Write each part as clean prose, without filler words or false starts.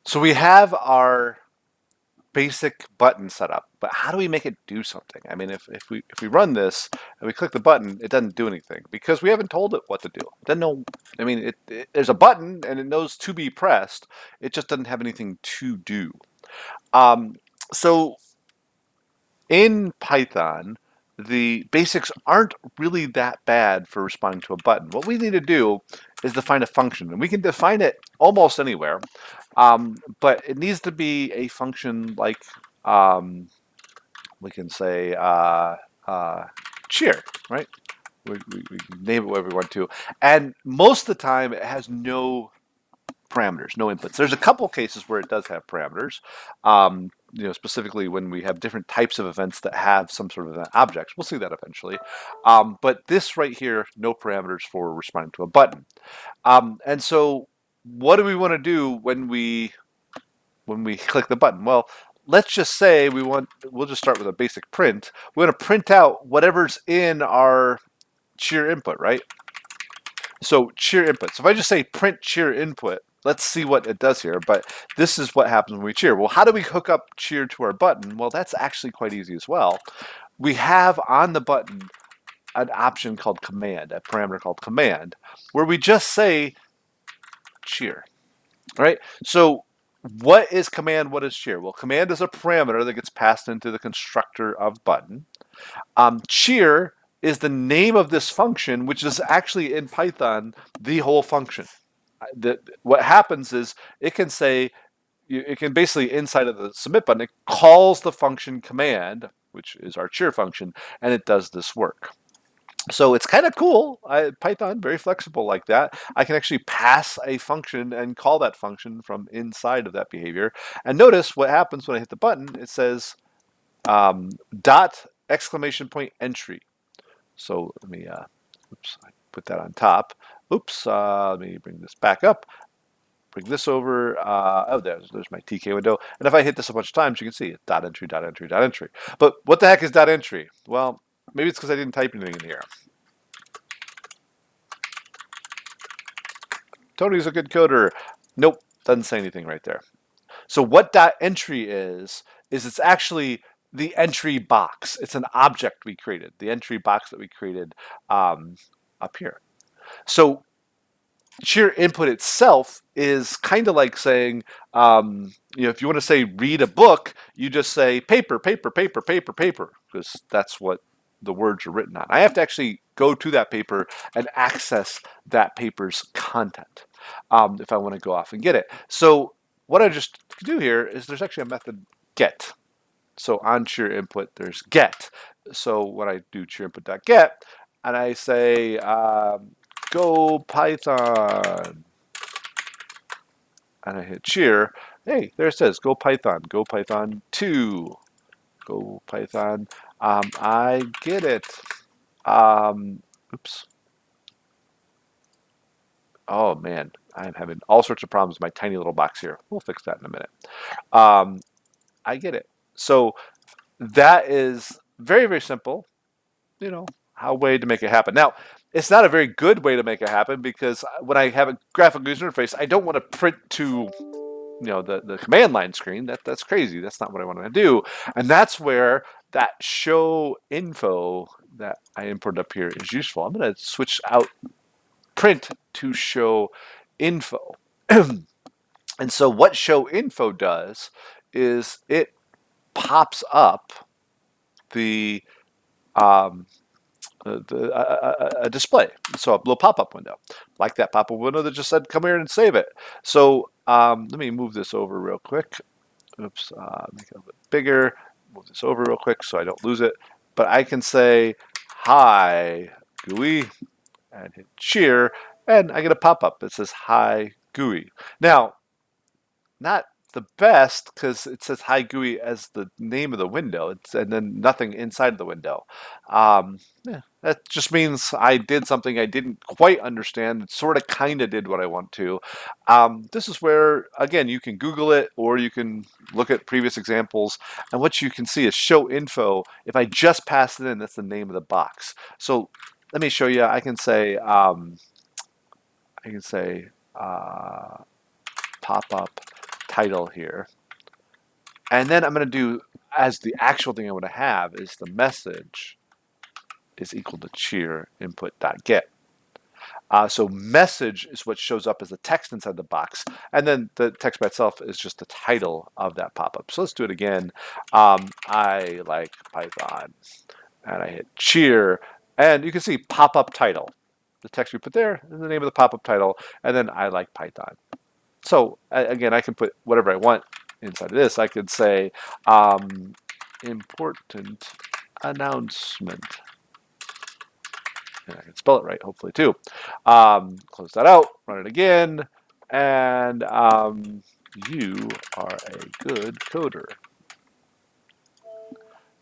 So we have our basic button set up, but how do we make it do something? I mean, if we run this and we click the button, it doesn't do anything because we haven't told it what to do. It doesn't know. I mean, there's a button and it knows to be pressed. It just doesn't have anything to do. Um, so in Python, the basics aren't really that bad for responding to a button. What we need to do is define a function, and we can define it almost anywhere, but it needs to be a function like um, we can say uh, cheer, right? We can name it whatever we want to, and most of the time it has no parameters, no inputs. There's a couple cases where it does have parameters, specifically when we have different types of events that have some sort of objects. We'll see that eventually. But this right here, no parameters for responding to a button. And so what do we want to do when we click the button? Well, let's just say we'll just start with a basic print. We want to print out whatever's in our cheer input, right? So cheer input. So if I just say print cheer input, let's see what it does here. But this is what happens when we cheer. Well, how do we hook up cheer to our button? Well, that's actually quite easy as well. We have on the button an option called command, a parameter called command, where we just say cheer, right? So what is command? What is cheer? Well, command is a parameter that gets passed into the constructor of button. Cheer is the name of this function, which is actually in Python the whole function. What happens is it can say, it can basically inside of the submit button, it calls the function command, which is our cheer function, and it does this work. So it's kind of cool. Python, very flexible like that. I can actually pass a function and call that function from inside of that behavior. And notice what happens when I hit the button. It says dot exclamation point entry. So let me, oops, I put that on top. Oops, let me bring this back up. Bring this over. Oh, there's my TK window. And if I hit this a bunch of times, you can see it, dot entry, dot entry, dot entry. But what the heck is dot entry? Well, maybe it's because I didn't type anything in here. Tony's a good coder. Nope, doesn't say anything right there. So what dot entry is it's actually the entry box. It's an object we created, the entry box that we created up here. So cheer input itself is kind of like saying, if you want to say read a book, you just say paper, paper, paper, paper, paper, because that's what the words are written on. I have to actually go to that paper and access that paper's content if I want to go off and get it. So what I just do here is there's actually a method get. So on cheer input, there's get. So when I do cheer input.get, and I say go Python, and I hit cheer, hey, there it says go Python 2, go Python. I get it. Oops. Oh man, I'm having all sorts of problems with my tiny little box here. We'll fix that in a minute. Um, I get it. So that is very, very simple. How way to make it happen. Now, it's not a very good way to make it happen because when I have a graphical user interface, I don't want to print to the command line screen. That's crazy. That's not what I want to do. And that's where that show info that I imported up here is useful. I'm going to switch out print to show info. And so what show info does is it pops up the um, a display. So a little pop-up window, like that pop-up window that just said, come here and save it. So let me move this over real quick. Oops, make it a little bit bigger. Move this over real quick so I don't lose it. But I can say, hi, GUI, and hit cheer, and I get a pop-up that says, hi, GUI. Now, not the best because it says hi GUI as the name of the window, and then nothing inside of the window. Yeah, that just means I did something I didn't quite understand. It sort of kind of did what I want to. This is where, again, you can Google it or you can look at previous examples. And what you can see is show info. If I just pass it in, that's the name of the box. So let me show you. I can say pop up title here. And then I'm going to do, as the actual thing I want to have is the message is equal to cheer input.get. So message is what shows up as the text inside the box. And then the text by itself is just the title of that pop-up. So let's do it again. I like Python. And I hit cheer. And you can see pop-up title. The text we put there is the name of the pop-up title. And then I like Python. So again, I can put whatever I want inside of this. I could say important announcement. And I can spell it right, hopefully, too. Close that out, run it again, and you are a good coder.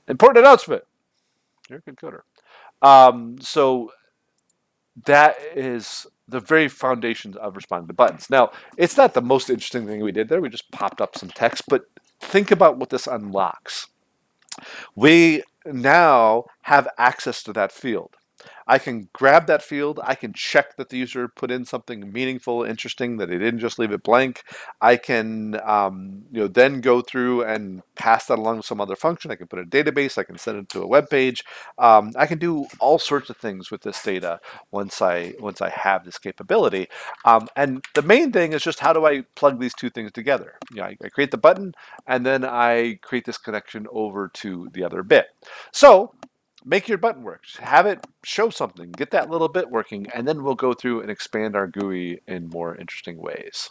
Important announcement. You're a good coder. So that is the very foundations of responding to buttons. Now, it's not the most interesting thing we did there. We just popped up some text, but think about what this unlocks. We now have access to that field. I can grab that field. I can check that the user put in something meaningful, interesting, that they didn't just leave it blank. I can, then go through and pass that along to some other function. I can put it in a database. I can send it to a web page. I can do all sorts of things with this data once I have this capability. And the main thing is just how do I plug these two things together? I create the button, and then I create this connection over to the other bit. So make your button work. Have it show something. Get that little bit working, and then we'll go through and expand our GUI in more interesting ways.